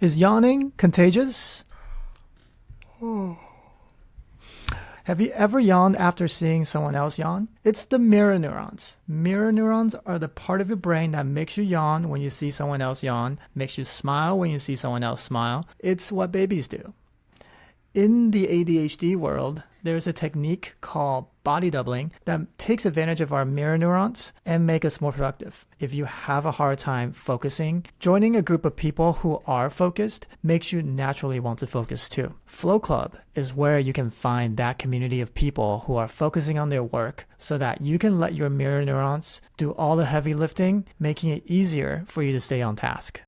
Is yawning contagious? Have you ever yawned after seeing someone else yawn? It's the mirror neurons. Mirror neurons are the part of your brain that makes you yawn when you see someone else yawn, makes you smile when you see someone else smile. It's what babies do. In the ADHD world, there's a technique called body doubling that takes advantage of our mirror neurons and make us more productive. If you have a hard time focusing, joining a group of people who are focused makes you naturally want to focus too. Flow Club is where you can find that community of people who are focusing on their work so that you can let your mirror neurons do all the heavy lifting, making it easier for you to stay on task.